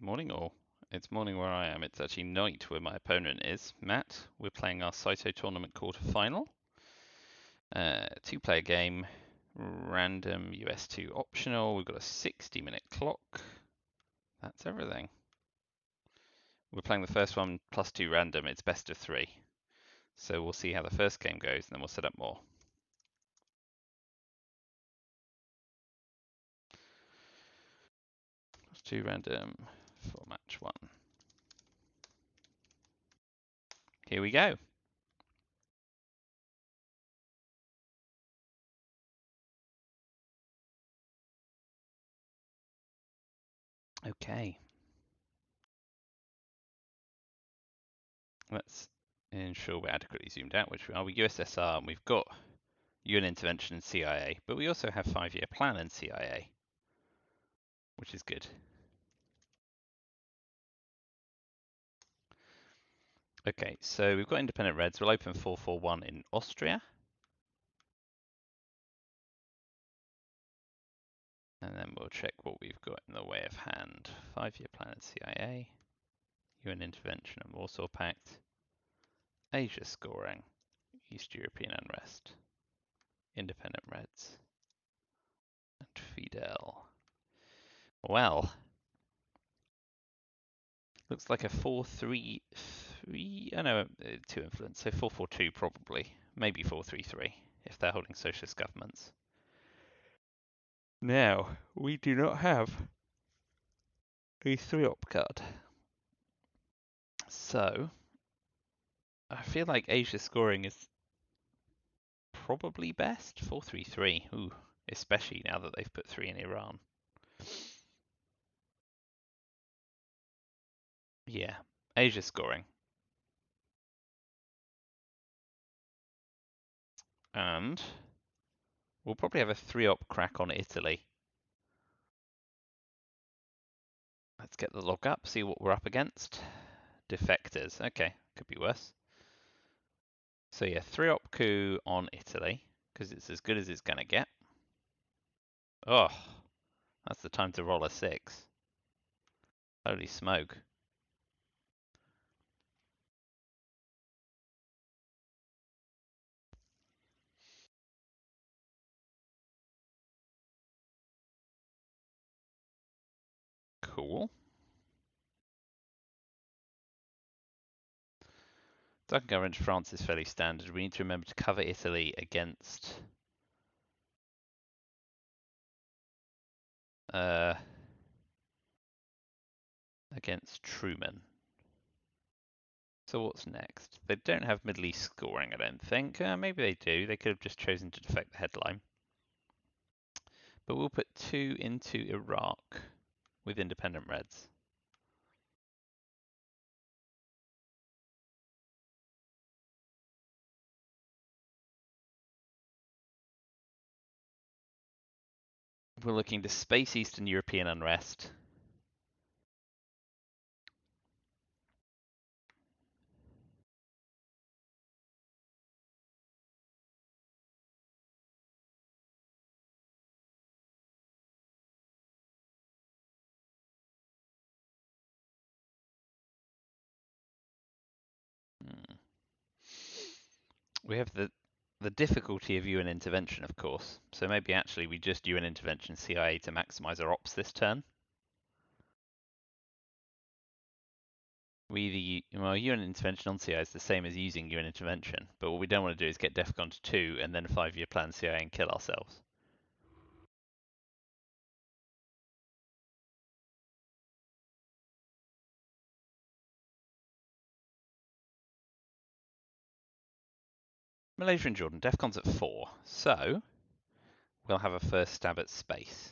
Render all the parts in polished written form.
morning all. It's morning where I am. It's actually night where my opponent is. Matt, we're playing our Saito tournament quarterfinal. Two-player game, random US2 optional. We've got a 60-minute clock. That's everything. We're playing the first one +2 random. It's best of 3. So we'll see how the first game goes and then we'll set up more. +2 random for match 1. Here we go. Okay. Let's ensure we're adequately zoomed out, which we are. We're USSR and we've got UN intervention and CIA, but we also have 5-year plan and CIA, which is good. Okay, so we've got independent reds. We'll open 4-4-1 in Austria. And then we'll check what we've got in the way of hand. 5-year plan and CIA, UN intervention and Warsaw Pact, Asia scoring, East European unrest, independent reds, and Fidel. Well, looks like a 4-3-3. Oh no, 2 influence. So 4-4-2 probably. Maybe 4-3-3 if they're holding socialist governments. Now, we do not have a 3-op card. So, I feel like Asia scoring is probably best. 4-3-3. Ooh, especially now that they've put 3 in Iran. Yeah, Asia scoring. And we'll probably have a 3-op crack on Italy. Let's get the log up, see what we're up against. Defectors. Okay, could be worse. So yeah, 3-op coup on Italy, because it's as good as it's going to get. Oh, that's the time to roll a 6. Holy smoke. Cool. Duncan government France is fairly standard. We need to remember to cover Italy against Truman. So what's next? They don't have Middle East scoring, I don't think. Maybe they do. They could have just chosen to defect the headline. But we'll put 2 into Iraq with independent reds. We're looking to space Eastern European unrest. We have the difficulty of UN intervention, of course. So maybe actually we just UN intervention CIA to maximize our ops this turn. UN intervention on CIA is the same as using UN intervention, but what we don't want to do is get DEFCON to 2 and then 5-year plan CIA and kill ourselves. Malaysia and Jordan, DEFCON's at 4, so we'll have a first stab at space.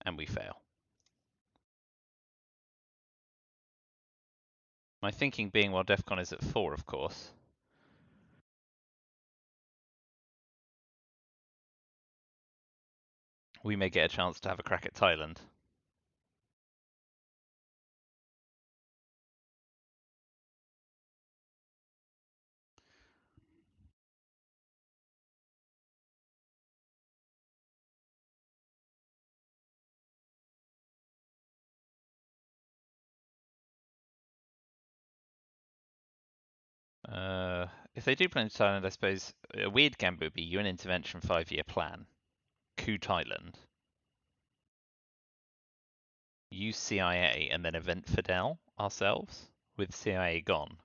And we fail. My thinking being while DEFCON is at 4, of course, we may get a chance to have a crack at Thailand. if they do plan to Thailand, I suppose a weird gambit would be UN intervention 5-year plan, coup Thailand, use CIA, and then event Fidel ourselves with CIA gone.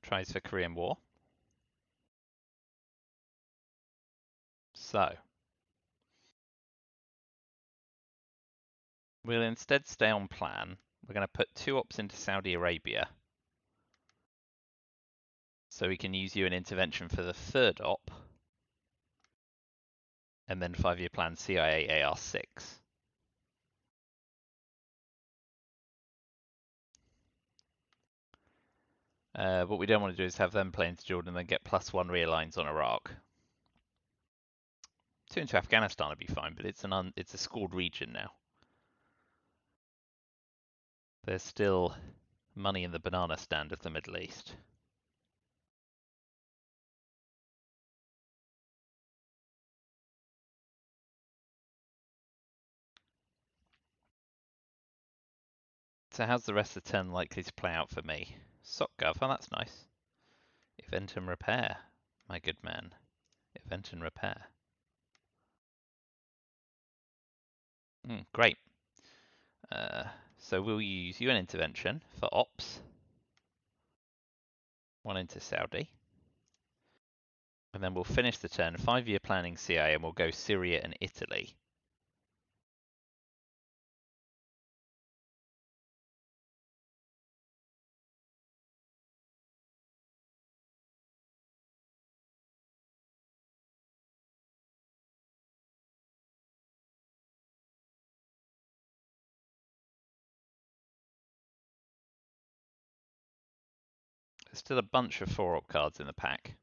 Tries for Korean War. So we'll instead stay on plan. We're going to put 2 ops into Saudi Arabia. So we can use UN intervention for the 3rd op. And then 5-year plan CIA AR6. What we don't want to do is have them play into Jordan and then get +1 realigns on Iraq. 2 into Afghanistan would be fine, but it's a scored region now. There's still money in the banana stand of the Middle East. So how's the rest of the turn likely to play out for me? SocGov, oh that's nice. Event and repair, my good man. Event and repair. Great. So we'll use UN intervention for ops. 1 into Saudi. And then we'll finish the turn 5-year planning CIA and we'll go Syria and Italy. There's still a bunch of 4-op cards in the pack.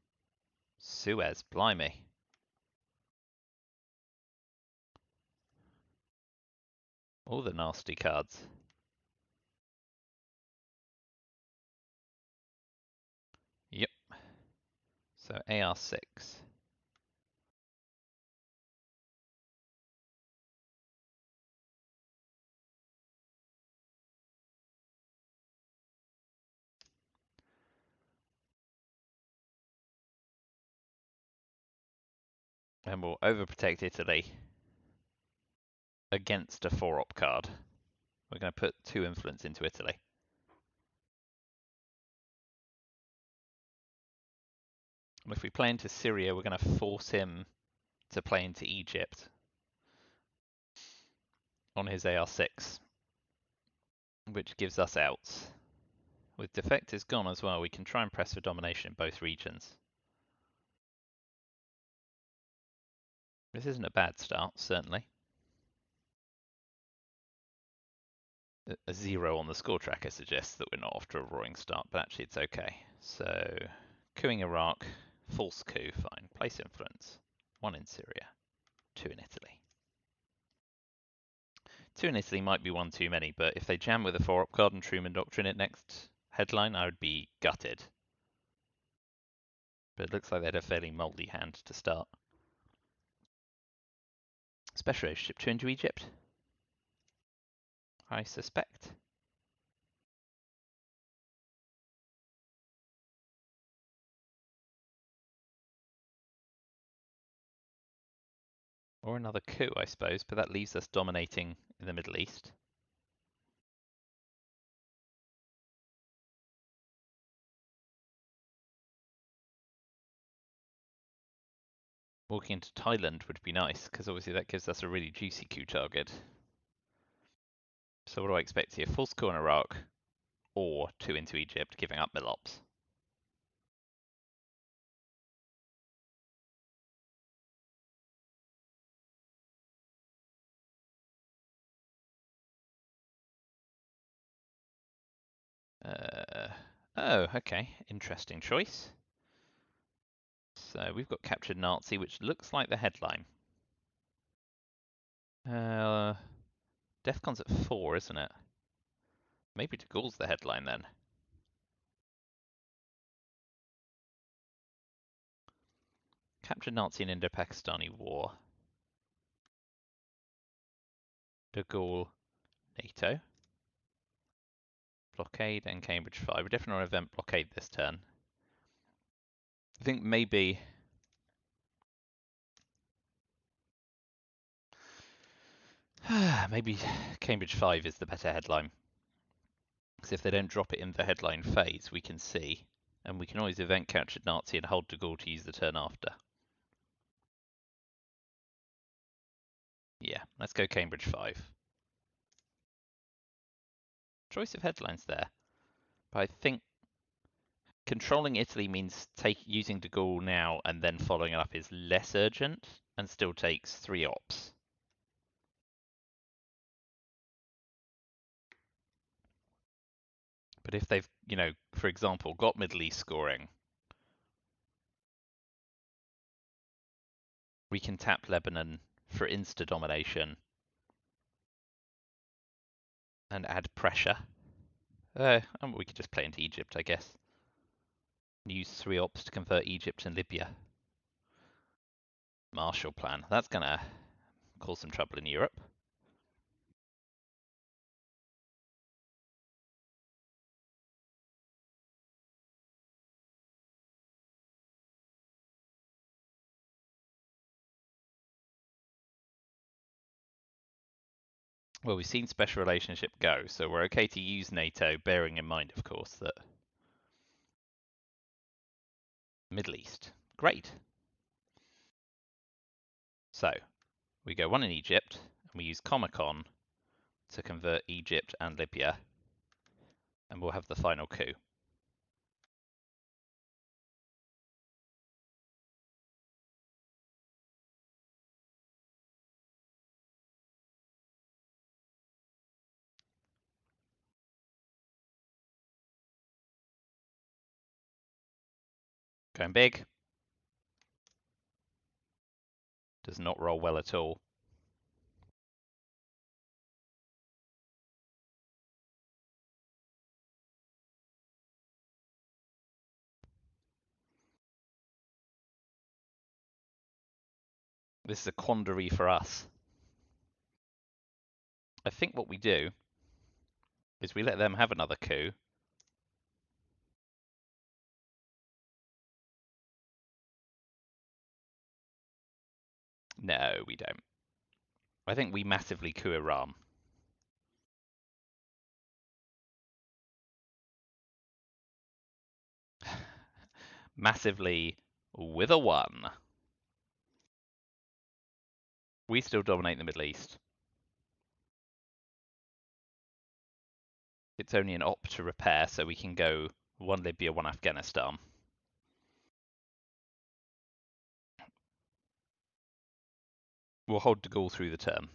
Suez, blimey. All the nasty cards. Yep. So AR6. And we'll overprotect Italy against a 4-op card. We're going to put 2 influence into Italy. And if we play into Syria, we're going to force him to play into Egypt on his AR6, which gives us outs. With defectors gone as well, we can try and press for domination in both regions. This isn't a bad start, certainly. A 0 on the score tracker suggests that we're not off to a roaring start, but actually it's okay. So, cooing Iraq, false coup, fine. Place influence. 1 in Syria, 2 in Italy. 2 in Italy might be 1 too many, but if they jam with a 4-op card and Truman Doctrine it next headline, I would be gutted. But it looks like they had a fairly mouldy hand to start. Special relationship 2 into Egypt? I suspect. Or another coup, I suppose, but that leaves us dominating in the Middle East. Walking into Thailand would be nice, because obviously that gives us a really juicy coup target. So what do I expect here? Full score in Iraq, or 2 into Egypt, giving up Milops. Oh, okay. Interesting choice. So we've got captured Nazi, which looks like the headline. DEFCON's at 4, isn't it? Maybe De Gaulle's the headline then. Captured Nazi and Indo-Pakistani War. De Gaulle, NATO. Blockade and Cambridge 5. We're definitely on event blockade this turn. I think maybe maybe Cambridge 5 is the better headline. Because if they don't drop it in the headline phase, we can see. And we can always event captured Nazi and hold De Gaulle to use the turn after. Yeah, let's go Cambridge 5. Choice of headlines there. But I think controlling Italy means using De Gaulle now and then following it up is less urgent and still takes 3 ops. But if they've, for example, got Middle East scoring, we can tap Lebanon for insta-domination and add pressure. And we could just play into Egypt, I guess. Use 3 ops to convert Egypt and Libya. Marshall Plan. That's going to cause some trouble in Europe. Well, we've seen special relationship go, so we're okay to use NATO, bearing in mind, of course, that Middle East. Great. So, we go 1 in Egypt, and we use Comecon to convert Egypt and Libya, and we'll have the final coup. Going big. Does not roll well at all. This is a quandary for us. I think what we do is we let them have another coup. No, we don't. I think we massively coup Iran. Massively with a 1. We still dominate the Middle East. It's only an op to repair, so we can go 1 Libya, 1 Afghanistan. We'll hold De Gaulle through the term.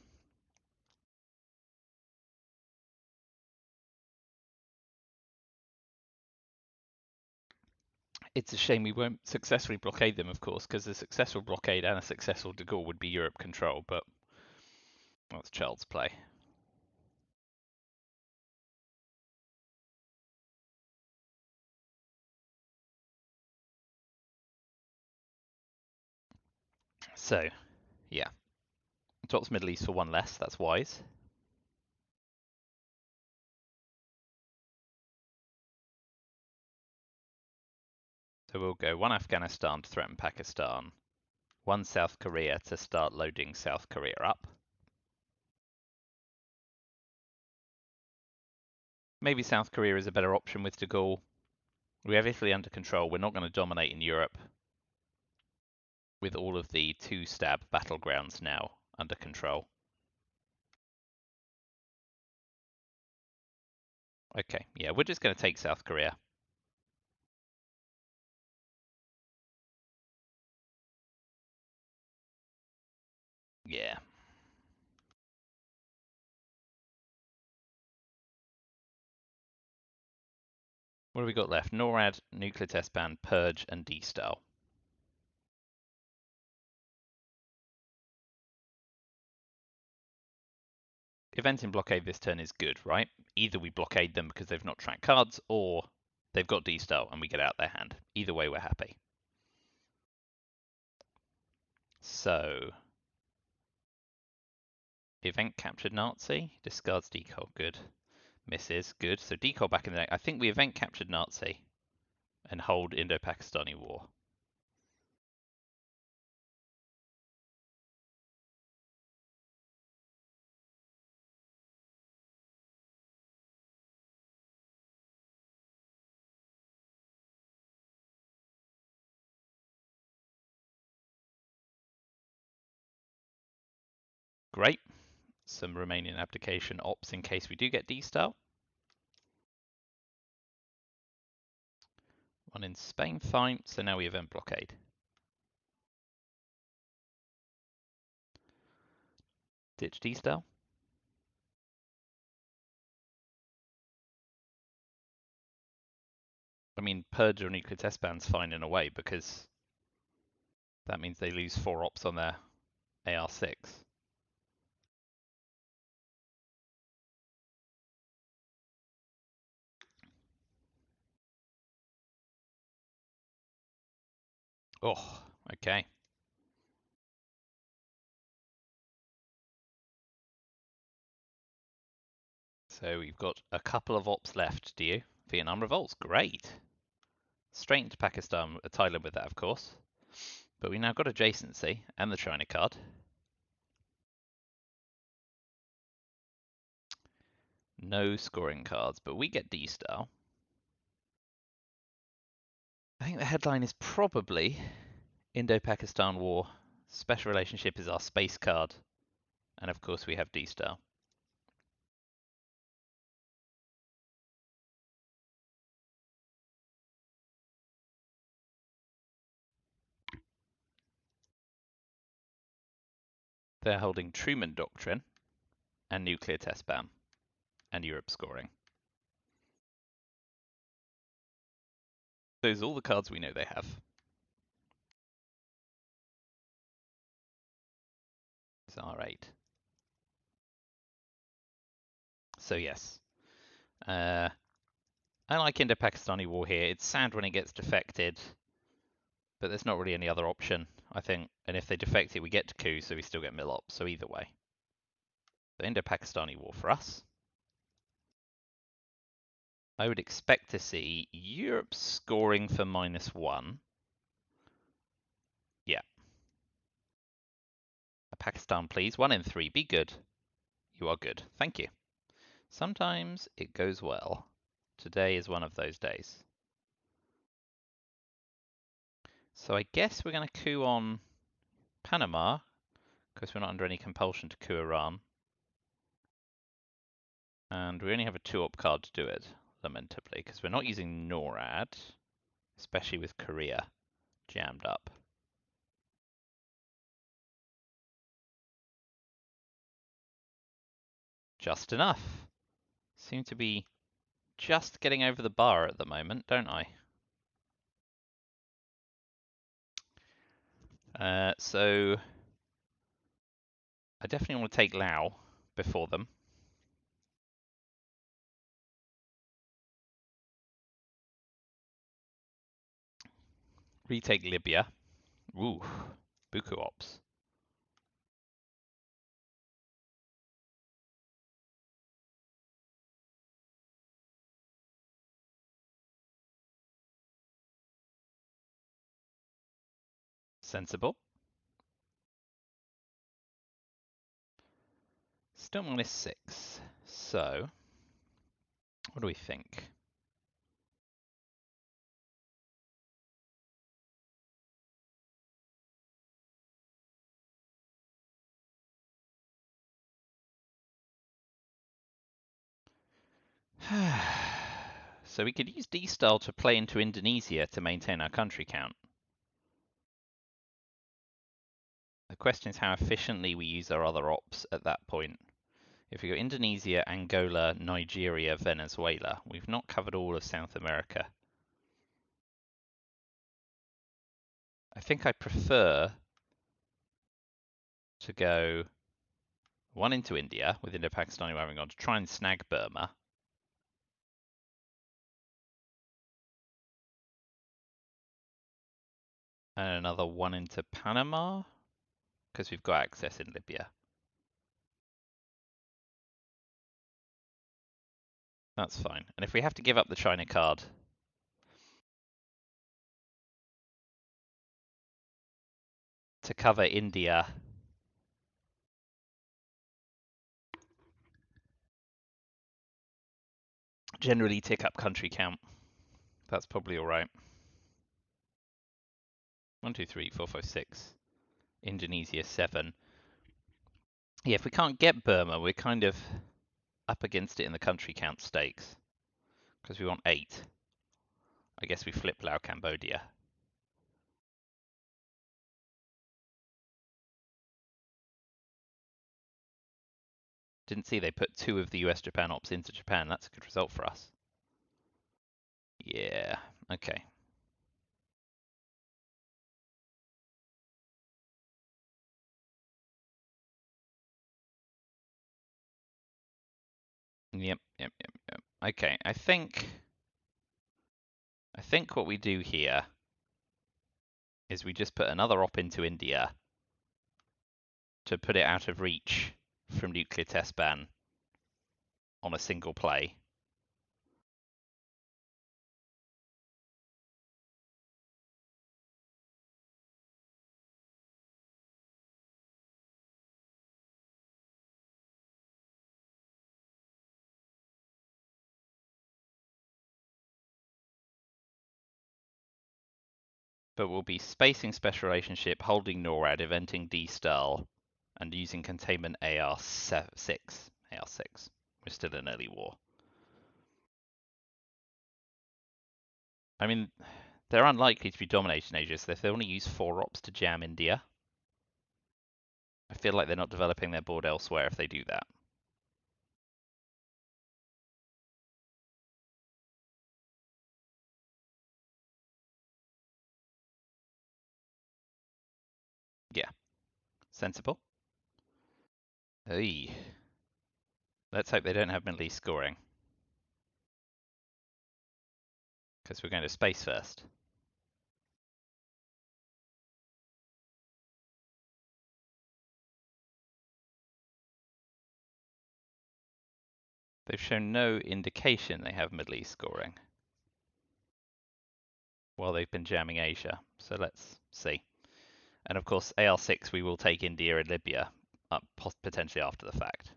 It's a shame we won't successfully blockade them, of course, because a successful blockade and a successful De Gaulle would be Europe control, but that's child's play. So, yeah. Drops Middle East for 1 less, that's wise. So we'll go 1 Afghanistan to threaten Pakistan, 1 South Korea to start loading South Korea up. Maybe South Korea is a better option with De Gaulle. We have Italy under control. We're not going to dominate in Europe with all of the 2-stab battlegrounds now under control. Okay, yeah, we're just going to take South Korea. Yeah. What have we got left? NORAD, nuclear test ban, purge, and D-style. Event in blockade this turn is good, right? Either we blockade them because they've not tracked cards, or they've got D-Style and we get out their hand. Either way, we're happy. So, event captured Nazi, discards decal, good. Misses, good. So decal back in the deck. I think we event captured Nazi and hold Indo-Pakistani War. Great. Some Romanian abdication ops in case we do get D-Style. One in Spain, fine. So now we event blockade. Ditch D-Style. I mean, purge or nuclear test ban's fine in a way because that means they lose 4 ops on their AR6. Oh, okay. So we've got a couple of ops left, do you? Vietnam revolts, great. Straight into Pakistan, Thailand with that, of course. But we now got adjacency and the China card. No scoring cards, but we get D-Style. I think the headline is probably Indo-Pakistan War. Special relationship is our space card. And of course we have D-Style. They're holding Truman Doctrine and Nuclear Test Ban and Europe scoring. Those are all the cards we know they have. It's R8. So yes. I like Indo-Pakistani War here. It's sad when it gets defected, but there's not really any other option, I think. And if they defect it, we get to coup, so we still get mill op. So either way. The Indo-Pakistani War for us. I would expect to see Europe scoring for -1. Yeah. Pakistan, please. 1 in 3. Be good. You are good. Thank you. Sometimes it goes well. Today is one of those days. So I guess we're going to coup on Panama, because we're not under any compulsion to coup Iran. And we only have a 2-op card to do it, lamentably, because we're not using NORAD, especially with Korea jammed up. Just enough. Seem to be just getting over the bar at the moment, don't I? So I definitely want to take Laos before them. Retake Libya. Ooh, Buku ops. Sensible. Still -6. So, what do we think? So we could use D-Style to play into Indonesia to maintain our country count. The question is how efficiently we use our other ops at that point. If we go Indonesia, Angola, Nigeria, Venezuela, we've not covered all of South America. I think I prefer to go one into India, with Indo-Pakistani having gone to try and snag Burma. And another one into Panama, because we've got access in Libya. That's fine. And if we have to give up the China card to cover India, generally tick up country count. That's probably all right. 1, 2, 3, 4, 5, 6. Indonesia 7. Yeah, if we can't get Burma, we're kind of up against it in the country count stakes. Because we want 8. I guess we flip Lao Cambodia. Didn't see they put 2 of the US-Japan ops into Japan. That's a good result for us. Yeah, okay. Yep. Okay, I think what we do here is we just put another op into India to put it out of reach from nuclear test ban on a single play. But we'll be spacing special relationship, holding NORAD, eventing D-Stal, and using containment AR6. We're still in early war. I mean, they're unlikely to be dominating Asia, so if they only use 4 ops to jam India, I feel like they're not developing their board elsewhere if they do that. Yeah, sensible. Hey, let's hope they don't have Middle East scoring, because we're going to space first. They've shown no indication they have Middle East scoring while they've been jamming Asia, so let's see. And of course, AR6, we will take India and Libya up potentially after the fact.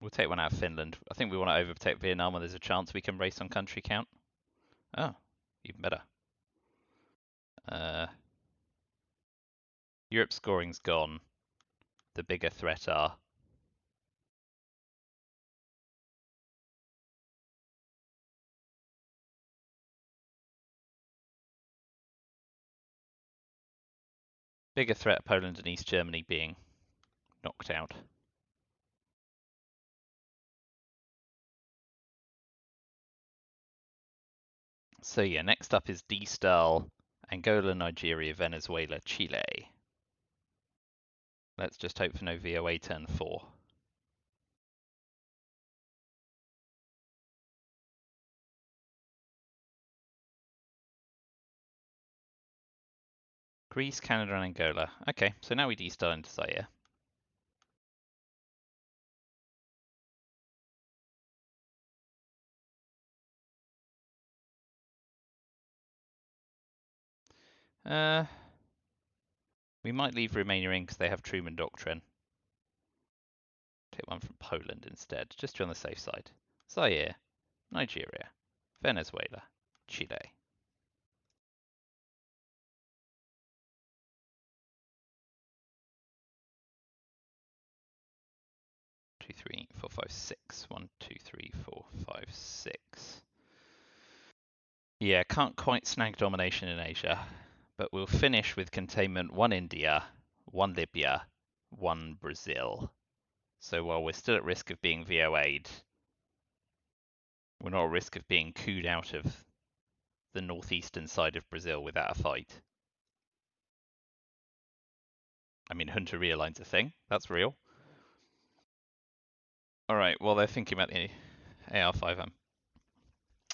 We'll take one out of Finland. I think we want to overtake Vietnam when there's a chance we can race on country count. Oh, even better. Europe scoring's gone. The bigger threat are Poland and East Germany being knocked out. So yeah, next up is D-Stal, Angola, Nigeria, Venezuela, Chile. Let's just hope for no VOA turn 4. Greece, Canada, and Angola. Okay, so now we D-Stal into Zaire. We might leave Romania in because they have Truman Doctrine. Take one from Poland instead, just to be on the safe side. Zaire, Nigeria, Venezuela, Chile. 2, 3, 4, 5, 6. 1, 2, 3, 4, 5, 6. Yeah, can't quite snag domination in Asia, but we'll finish with containment 1 India, 1 Libya, 1 Brazil. So while we're still at risk of being VOA'd, we're not at risk of being cooed out of the northeastern side of Brazil without a fight. I mean, Hunter Realign's a thing. That's real. All right, while they're thinking about the AR5, I'm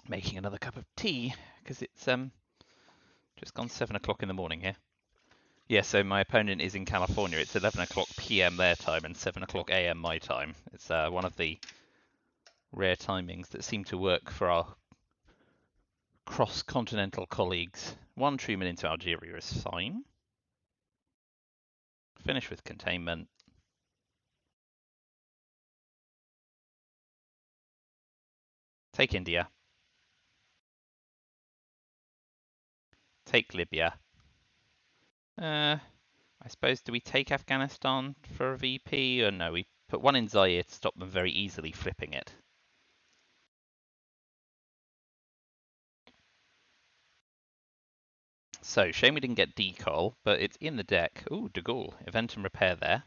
making another cup of tea because it's just gone 7 o'clock in the morning here. Yeah, so my opponent is in California. It's 11 o'clock p.m. their time and 7 o'clock a.m. my time. It's one of the rare timings that seem to work for our cross-continental colleagues. 1 Truman into Algeria is fine. Finish with containment. Take India. Take Libya. I suppose, do we take Afghanistan for a VP? Or no, we put 1 in Zaire to stop them very easily flipping it. So, shame we didn't get Decol, but it's in the deck. Ooh, De Gaulle. Event and repair there.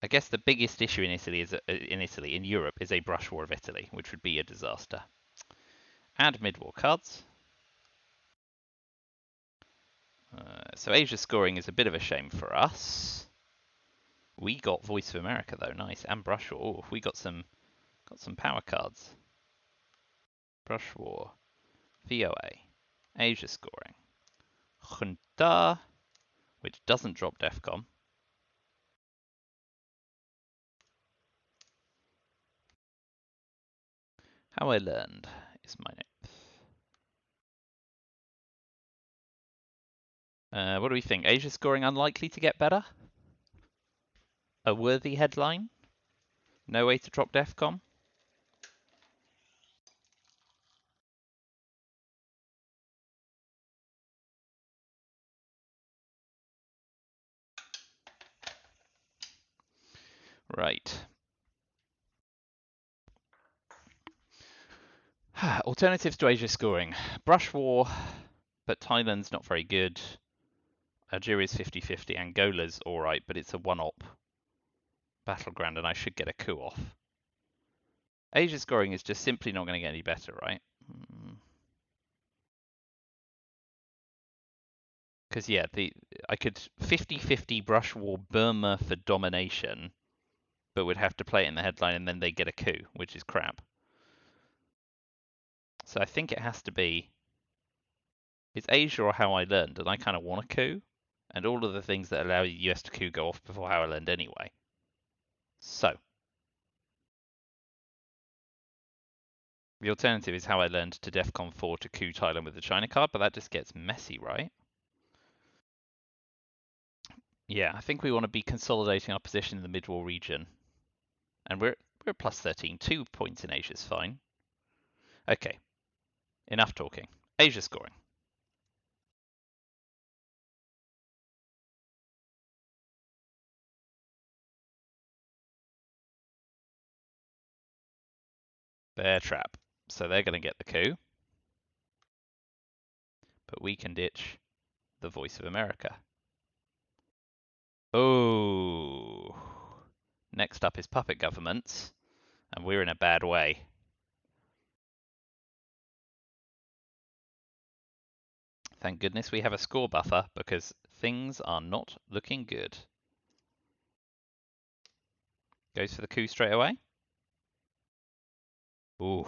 I guess the biggest issue in Italy in Europe is a brush war of Italy, which would be a disaster. Add mid-war cards. So Asia scoring is a bit of a shame for us. We got Voice of America though, nice, and brush war. Oh, we got some power cards. Brush war, VOA, Asia scoring, Junta, which doesn't drop DEFCON. How I Learned is my name. What do we think? Asia scoring unlikely to get better? A worthy headline? No way to drop DEFCON? Right. Alternatives to Asia scoring. Brush war, but Thailand's not very good. Algeria's 50-50. Angola's alright, but it's a one-op battleground, and I should get a coup off. Asia scoring is just simply not going to get any better, right? Because, yeah, I could 50-50 brush war Burma for domination, but would have to play it in the headline, and then they get a coup, which is crap. So I think it has to be, it's Asia or How I Learned, and I kind of want a coup, and all of the things that allow the US to coup go off before How I Learned anyway. So, the alternative is How I Learned to DEFCON 4 to coup Thailand with the China card, but that just gets messy, right? Yeah, I think we want to be consolidating our position in the mid-war region. And we're at plus 13. 2 points in Asia is fine. Okay, enough talking. Asia scoring. Bear trap. So they're going to get the coup. But we can ditch the Voice of America. Oh. Next up is puppet governments. And we're in a bad way. Thank goodness we have a score buffer, because things are not looking good. Goes for the coup straight away. Ooh,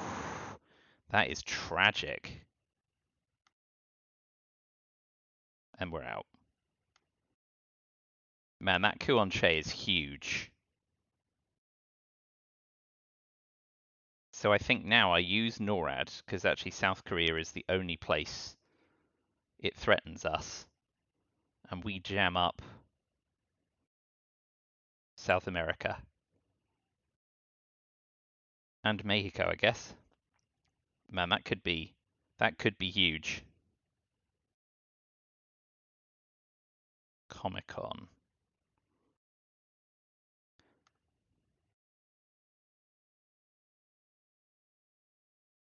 that is tragic. And we're out. Man, that coup on Che is huge. So I think now I use NORAD, because actually South Korea is the only place it threatens us. And we jam up South America. And Mexico, I guess. Man, that could be huge. Comic-Con.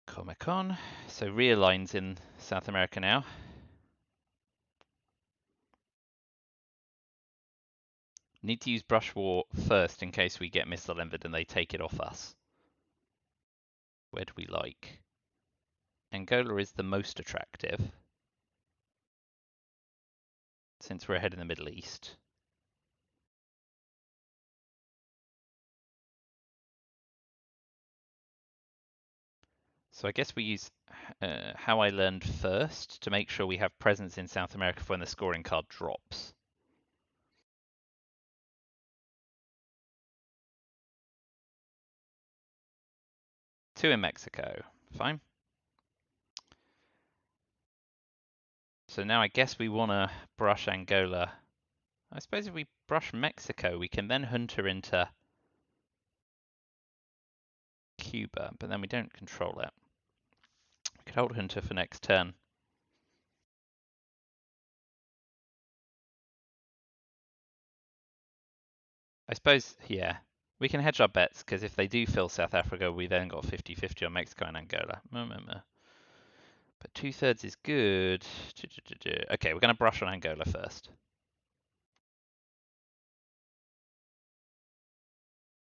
Comic-Con. So realigns in South America now. Need to use Brush War first in case we get missile envied and they take it off us. Where do we like? Angola is the most attractive, since we're ahead in the Middle East. So I guess we use how I learned first to make sure we have presence in South America for when the scoring card drops. Two in Mexico. Fine. So now I guess we want to brush Angola. I suppose if we brush Mexico, we can then hunter into Cuba, but then we don't control it. We could hold hunter for next turn. I suppose, yeah, we can hedge our bets, because if they do fill South Africa, we then got 50-50 on Mexico and Angola. But 2/3 is good. Okay, we're going to brush on Angola first.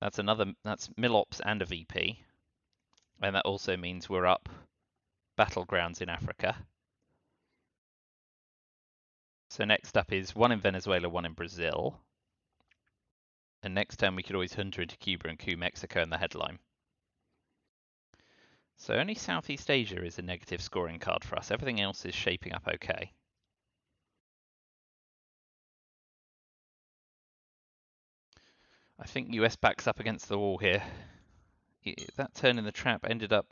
That's Milops and a VP. And that also means we're up battlegrounds in Africa. So next up is one in Venezuela, one in Brazil. And next turn we could always hunter into Cuba and coup Mexico in the headline. So only Southeast Asia is a negative scoring card for us. Everything else is shaping up okay. I think US backs up against the wall here. That turn in the trap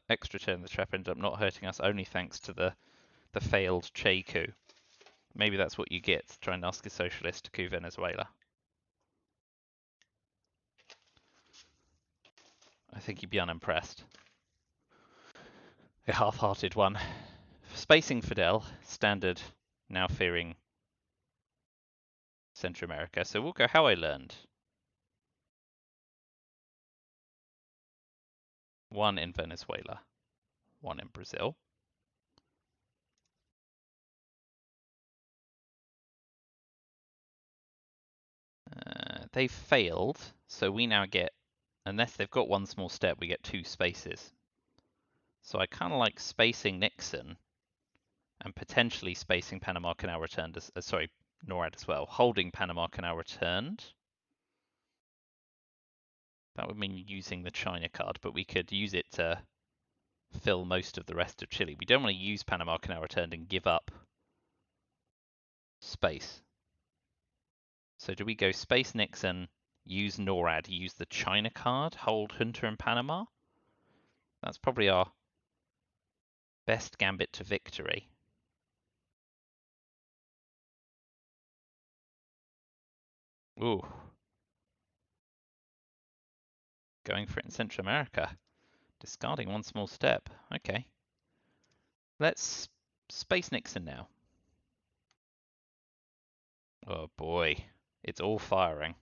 extra turn in the trap ended up not hurting us only thanks to the failed Che coup. Maybe that's what you get trying to ask a socialist to coup Venezuela. I think he'd be unimpressed. A half-hearted one. Spacing Fidel, standard, now fearing Central America. So we'll go how I learned. One in Venezuela, one in Brazil. They failed, so we now get, unless they've got one small step, we get two spaces. So I kind of like spacing Nixon and potentially spacing Panama Canal returned, NORAD as well, holding Panama Canal returned. That would mean using the China card, but we could use it to fill most of the rest of Chile. We don't want to use Panama Canal returned and give up space. So do we go space Nixon, use NORAD, use the China card, hold Hunter in Panama? That's probably our best gambit to victory. Ooh. Going for it in Central America. Discarding one small step. Okay. Let's space Nixon now. Oh boy. It's all firing.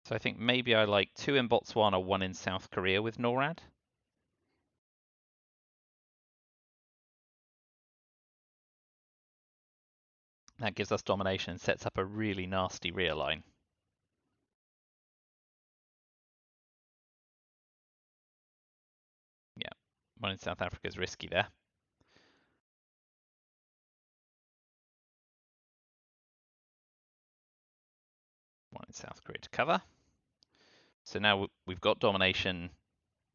So I think maybe I like two in Botswana, one in South Korea with NORAD. That gives us domination and sets up a really nasty rear line. Yeah, one in South Africa is risky there. One in South Korea to cover. So now we've got domination,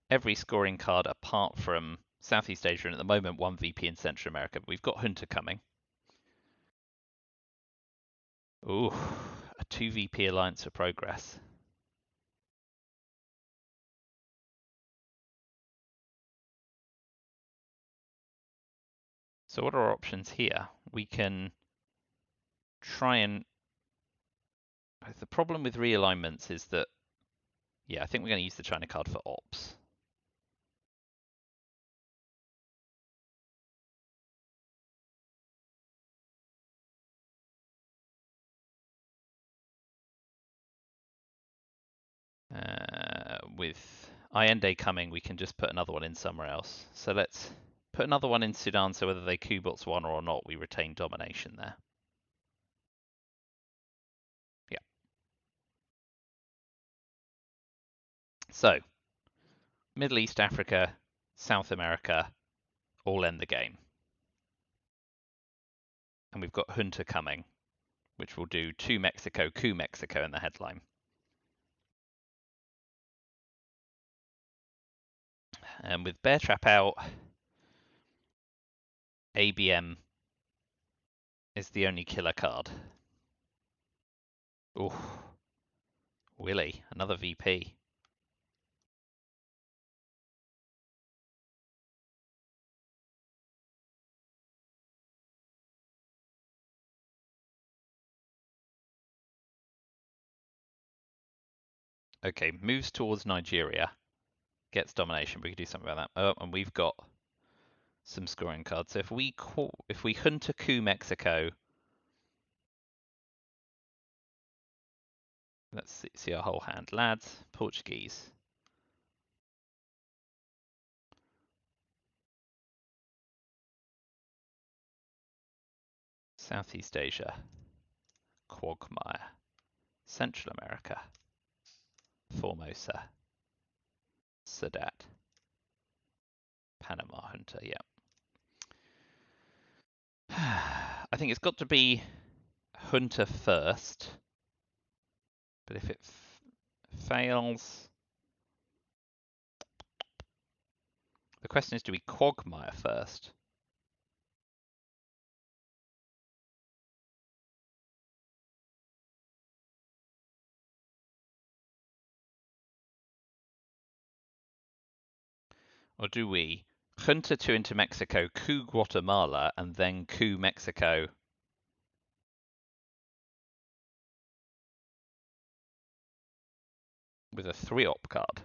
every scoring card apart from Southeast Asia, and at the moment one VP in Central America, but we've got Hunter coming. Ooh, a 2 VP alliance for progress. So what are our options here? We can try and... The problem with realignments is that, yeah, I think we're going to use the China card for ops. With Allende coming, we can just put another one in somewhere else. So let's put another one in Sudan, so whether they coup Botswana or not, we retain domination there. So, Middle East, Africa, South America, all end the game. And we've got Junta coming, which will do to Mexico, coup Mexico in the headline. And with Bear Trap out, ABM is the only killer card. Ooh, Willie, another VP. Okay, moves towards Nigeria, gets domination. We can do something about that. Oh, and we've got some scoring cards. So if we Junta coup Mexico, let's see our whole hand. Lads, Portuguese. Southeast Asia, Quagmire, Central America, Formosa, Sadat, Panama Junta, yeah. I think it's got to be Junta first, but if it fails, the question is, do we Quagmire first? Or do we Junta 2 into Mexico, coup Guatemala, and then coup Mexico? With a 3-op card.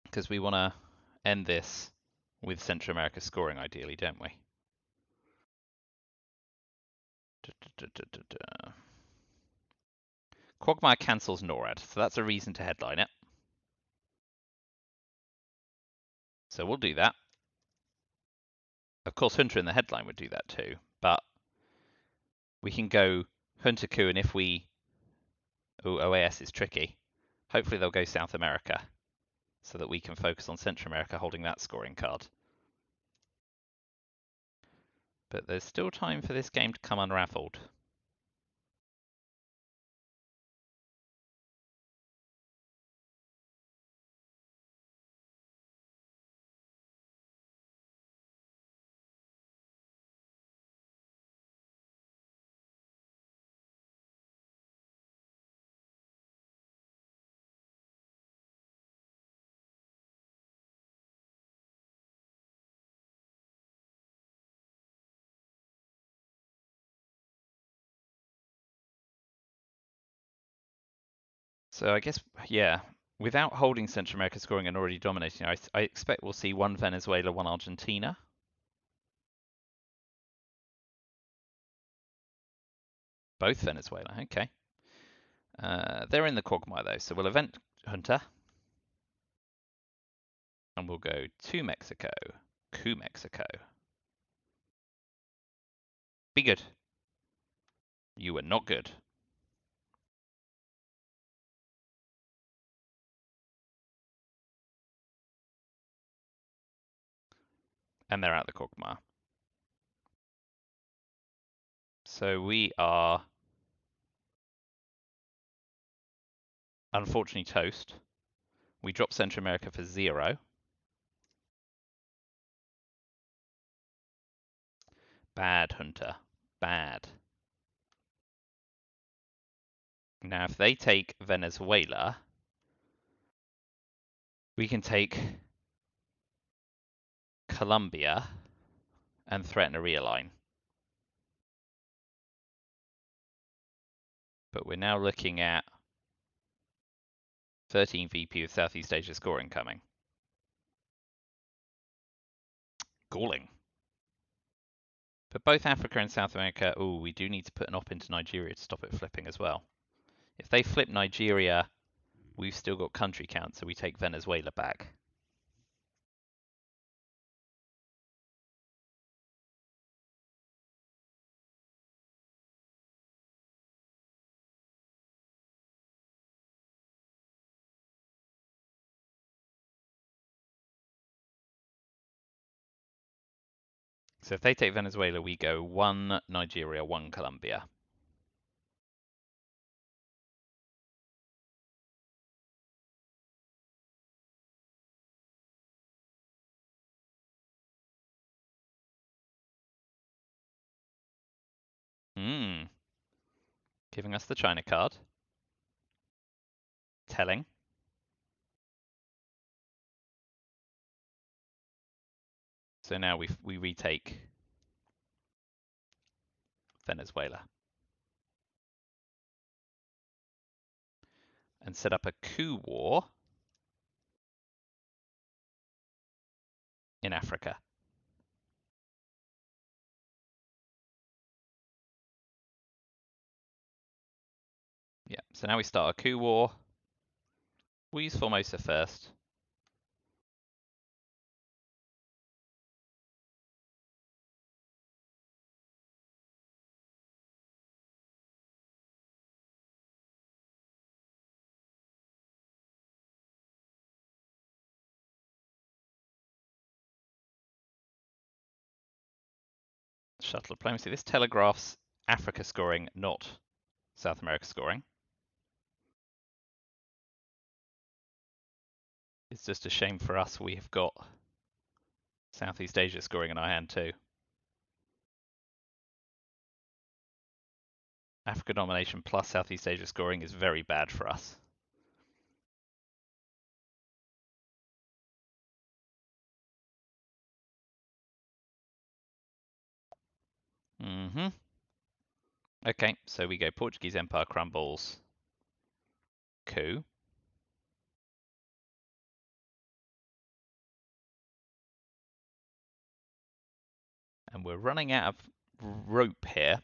Because we want to end this with Central America scoring, ideally, don't we? Quagmire cancels NORAD, so that's a reason to headline it. So we'll do that. Of course, Hunter in the headline would do that too, but we can go Hunter coup, and if we... Oh, OAS is tricky. Hopefully they'll go South America, so that we can focus on Central America holding that scoring card. But there's still time for this game to come unraveled. So I guess, yeah, without holding Central America scoring and already dominating, I expect we'll see one Venezuela, one Argentina. Both Venezuela, okay. They're in the Quagmire though, so we'll event Hunter. And we'll go to Mexico, coup Mexico. Be good. You were not good. And they're out the Quagmire. So we are unfortunately toast. We drop Central America for 0. Bad, Hunter. Bad. Now, if they take Venezuela, we can take Colombia and threaten a realign. But we're now looking at 13 VP with Southeast Asia scoring coming. Galling. But both Africa and South America, oh, we do need to put an op into Nigeria to stop it flipping as well. If they flip Nigeria, we've still got country count, so we take Venezuela back. So if they take Venezuela, we go 1 Nigeria, 1 Colombia. Hmm. Giving us the China card. Telling. So now we retake Venezuela. And set up a coup war in Africa. Yeah, so now we start a coup war. We'll use Formosa first. Shuttle diplomacy. This telegraphs Africa scoring, not South America scoring. It's just a shame for us we have got Southeast Asia scoring in our hand too. Africa domination plus Southeast Asia scoring is very bad for us. Mm-hmm. Okay, so we go Portuguese Empire crumbles. Coup. And we're running out of rope here.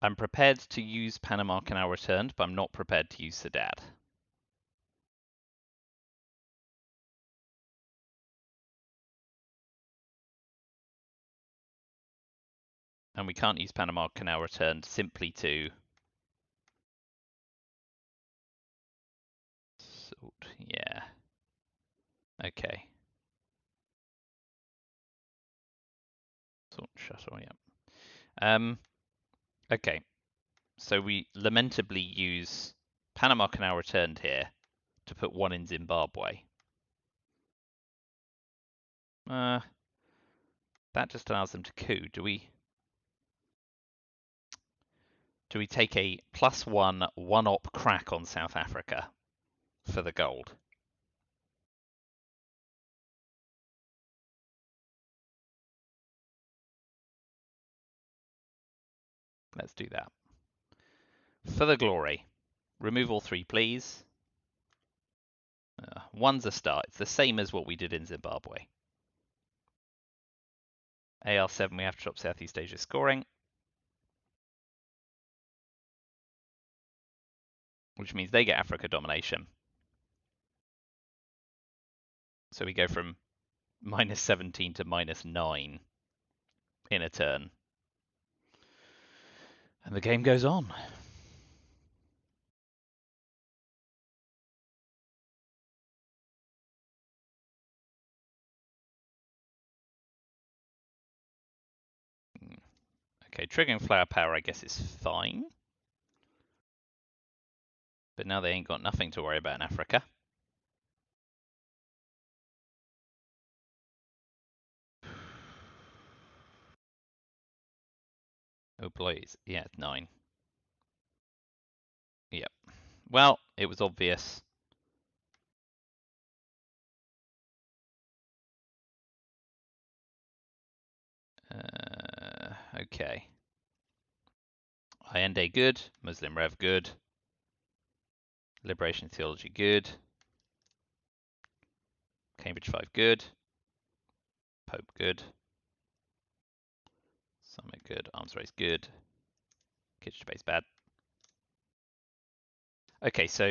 I'm prepared to use Panama Canal returned, but I'm not prepared to use Sadat. And we can't use Panama Canal returned simply to sort. Yeah. Okay. Sort shuttle, yeah. Okay. So we lamentably use Panama Canal returned here to put one in Zimbabwe. That just allows them to coup. Do we take a +1 1-op crack on South Africa for the gold? Let's do that. For the glory. Remove all 3, please. 1's a start. It's the same as what we did in Zimbabwe. AR7, we have to drop Southeast Asia scoring. Which means they get Africa domination. So we go from -17 to -9 in a turn. And the game goes on. Okay, triggering flower power, I guess, is fine. But now they ain't got nothing to worry about in Africa. Oh, please. Yeah, 9. Yep. Well, it was obvious. Okay. Allende good. Muslim Rev good. Liberation Theology good. Cambridge 5 good. Pope good. Summit good. Arms race good. Kitchen debate bad. Okay, so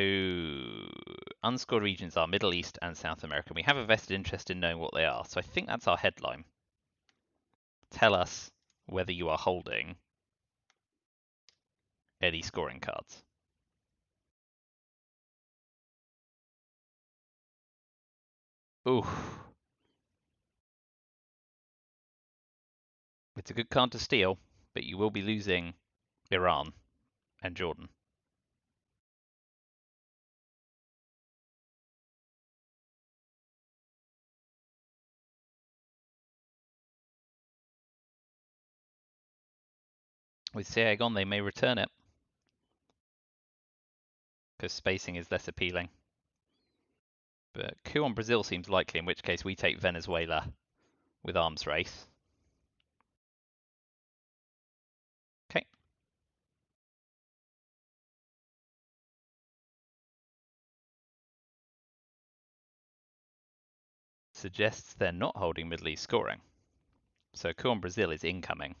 unscored regions are Middle East and South America. We have a vested interest in knowing what they are. So I think that's our headline. Tell us whether you are holding any scoring cards. Ooh. It's a good card to steal, but you will be losing Iran and Jordan. With CIA gone, they may return it, because spacing is less appealing. But coup on Brazil seems likely, in which case we take Venezuela with arms race. Okay. Suggests they're not holding Middle East scoring. So coup on Brazil is incoming.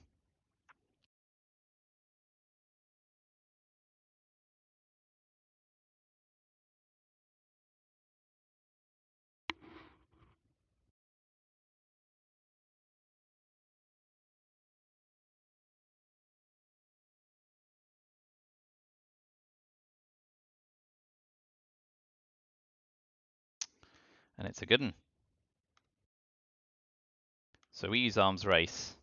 And it's a good one. So we use arms race.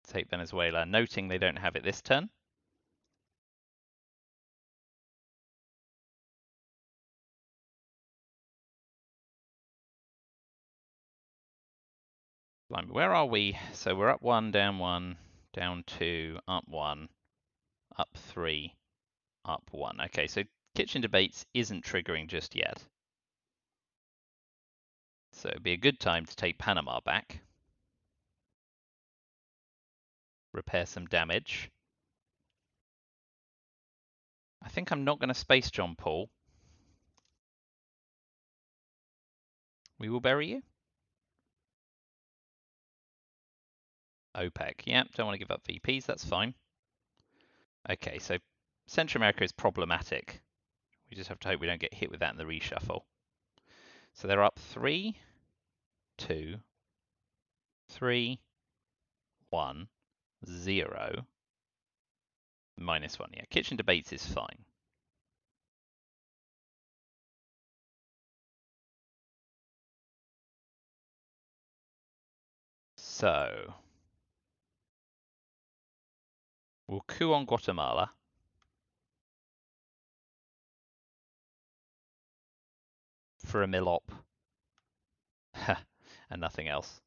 Take Venezuela, noting they don't have it this turn. Where are we? So we're up 1, down 2, up 1, up 3, up 1. Okay, so kitchen debates isn't triggering just yet. So it'd be a good time to take Panama back. Repair some damage. I think I'm not going to space John Paul. We will bury you. OPEC. Yeah, don't want to give up VPs, that's fine. Okay, so Central America is problematic. We just have to hope we don't get hit with that in the reshuffle. So they're up 3, 2, 3, 1, 0, -1. Yeah, kitchen debates is fine. So we'll coup on Guatemala. For a millop. And nothing else.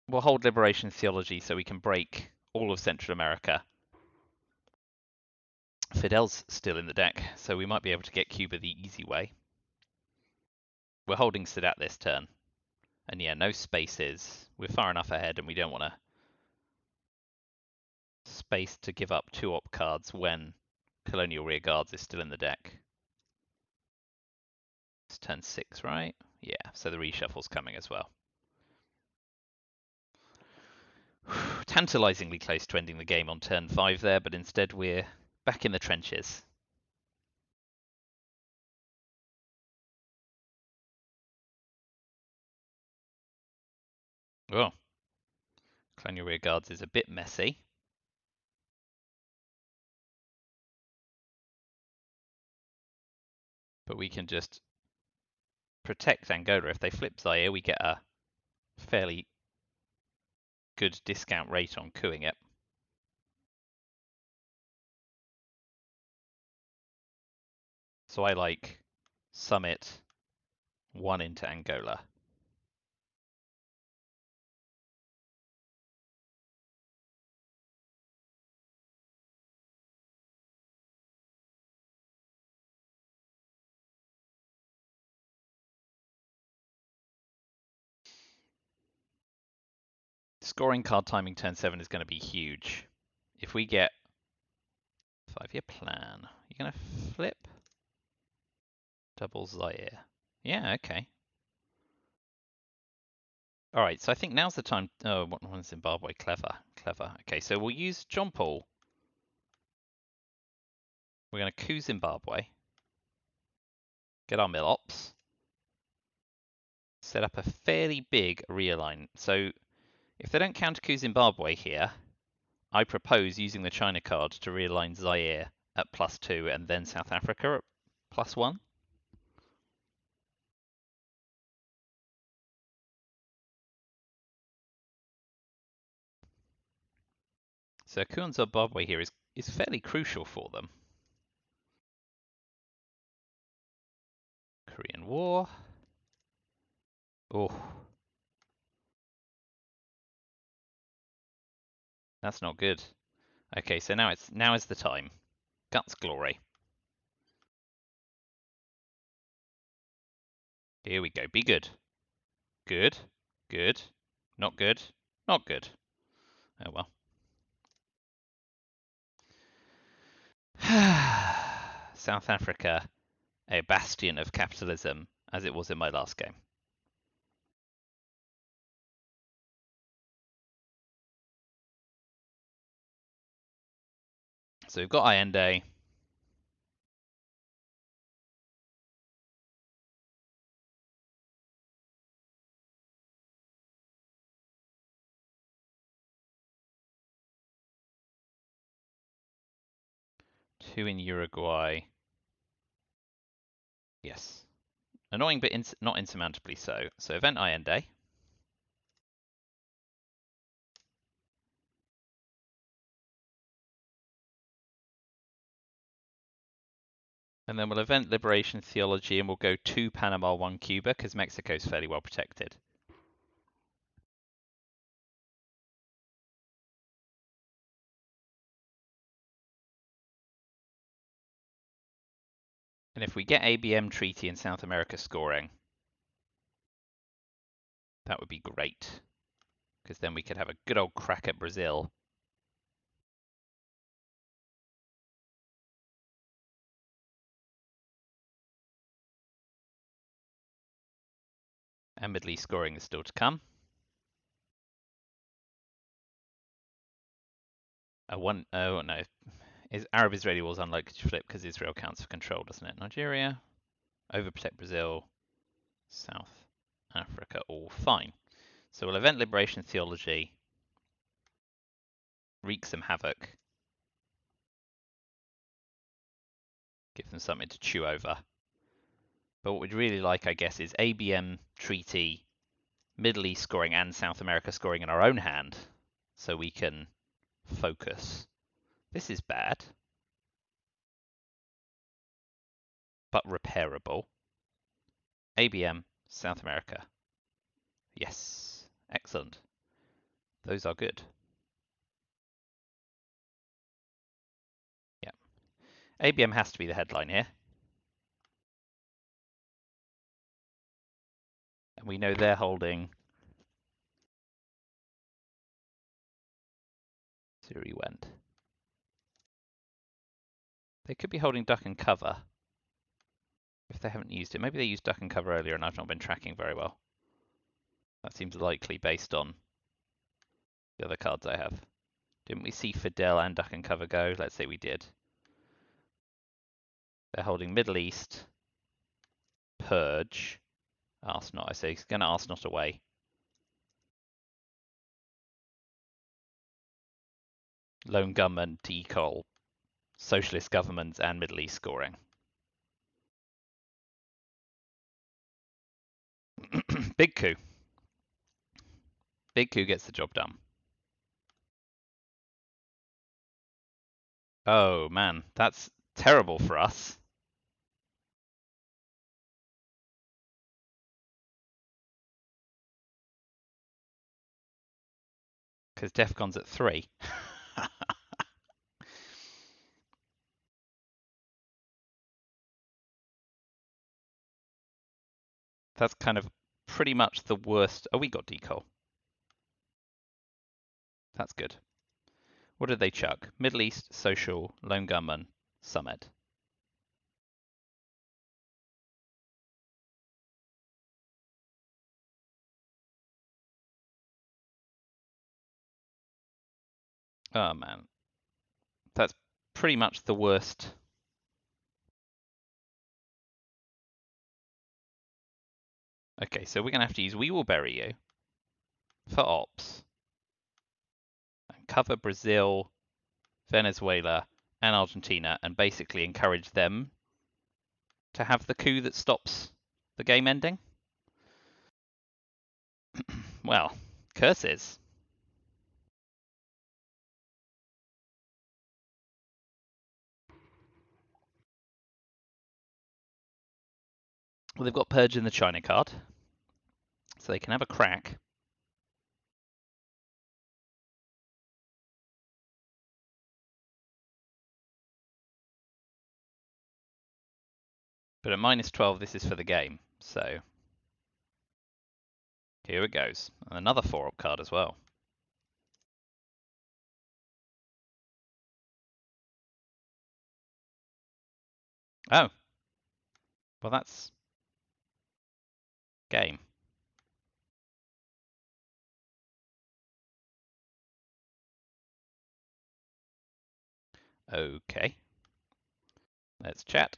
We'll hold Liberation Theology so we can break all of Central America. Fidel's still in the deck, so we might be able to get Cuba the easy way. We're holding Sadat this turn. And yeah, no spaces. We're far enough ahead and we don't want to space to give up 2 op cards when Colonial Rearguards is still in the deck. It's turn 6, right? Yeah, so the reshuffle's coming as well. Tantalizingly close to ending the game on turn 5 there, but instead we're back in the trenches. Oh, Colonial Rearguards is a bit messy. But we can just protect Angola. If they flip Zaire, we get a fairly good discount rate on cooing it. So I like Summit 1 into Angola. Scoring card timing turn 7 is going to be huge. If we get 5-year plan, you're going to flip? Double Zaire. Yeah, okay. All right, so I think now's the time. Oh, one Zimbabwe. Clever, clever. Okay, so we'll use John Paul. We're going to coup Zimbabwe. Get our mill-ops. Set up a fairly big realign. So if they don't counter coup Zimbabwe here, I propose using the China card to realign Zaire at +2 and then South Africa at +1. So a coup on Zimbabwe here is fairly crucial for them. Korean War. Oh, that's not good. Okay, so now is the time. Guts glory. Here we go. Be good. Good. Good. Not good. Not good. Oh well. South Africa, a bastion of capitalism, as it was in my last game. So we've got Allende. Two in Uruguay. Yes. Annoying, but not insurmountably so. So event Allende. And then we'll event Liberation Theology and we'll go 2 Panama, 1 Cuba, because Mexico's fairly well protected. And if we get ABM Treaty in South America scoring, that would be great. Because then we could have a good old crack at Brazil. And Middle East scoring is still to come. Oh no. Arab-Israeli war is unlikely to flip because Israel counts for control, doesn't it? Nigeria, overprotect Brazil, South Africa, all fine. So we'll event Liberation Theology, wreak some havoc, give them something to chew over. But what we'd really like, I guess, is ABM Treaty, Middle East scoring, and South America scoring in our own hand, so we can focus. This is bad, but repairable. ABM, South America. Yes, excellent. Those are good. Yeah. ABM has to be the headline here. And we know they're holding Siri went. They could be holding duck and cover if they haven't used it. Maybe they used duck and cover earlier and I've not been tracking very well. That seems likely based on the other cards I have. Didn't we see Fidel and duck and cover go? Let's say we did. They're holding Middle East, Purge, Arsenal. I say he's going to Arsenal away. Lone gunman, decol, socialist governments, and Middle East scoring. Big coup. Big coup gets the job done. Oh man, that's terrible for us. Because DEFCON's at 3. That's kind of pretty much the worst. Oh, we got decol. That's good. What did they chuck? Middle East, Social, Lone Gunman, Summit. Oh man. That's pretty much the worst. Okay, so we're going to have to use We Will Bury You for ops. And cover Brazil, Venezuela, and Argentina and basically encourage them to have the coup that stops the game ending? Well, curses. Well, they've got Purge in the China card, so they can have a crack. But at -12, this is for the game, so here it goes. And another 4-up card as well. Oh. Well, that's game. Okay. Let's chat.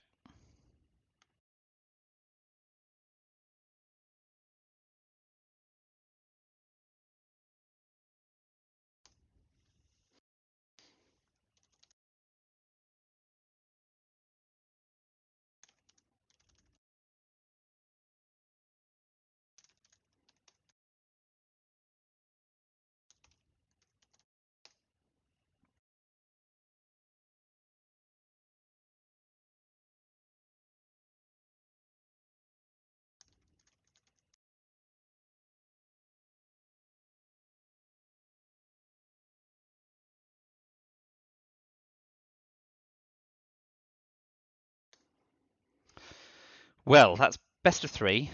Well, that's best of 3.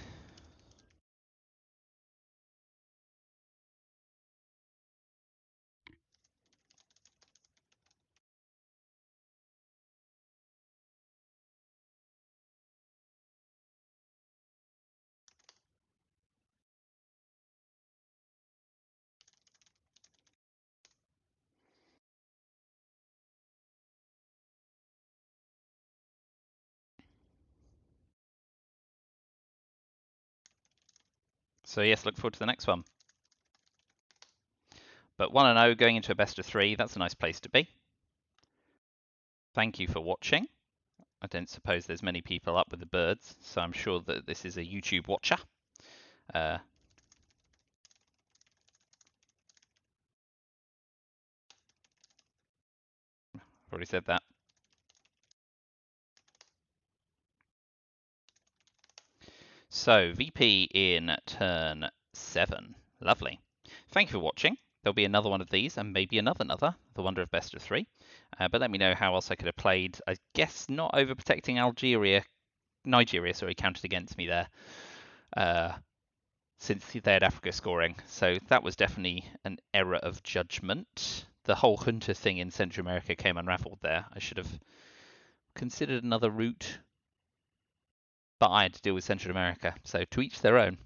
So yes, look forward to the next one. But 1-0 going into a best of 3, that's a nice place to be. Thank you for watching. I don't suppose there's many people up with the birds, so I'm sure that this is a YouTube watcher. Already said that. So VP in turn 7. Lovely. Thank you for watching. There'll be another one of these and maybe another, The Wonder of Best of 3. But let me know how else I could have played. I guess not overprotecting Nigeria, counted against me there. Since they had Africa scoring. So that was definitely an error of judgment. The whole Hunter thing in Central America came unraveled there. I should have considered another route, but I had to deal with Central America. So to each their own.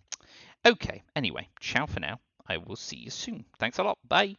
Okay, anyway, ciao for now. I will see you soon. Thanks a lot. Bye.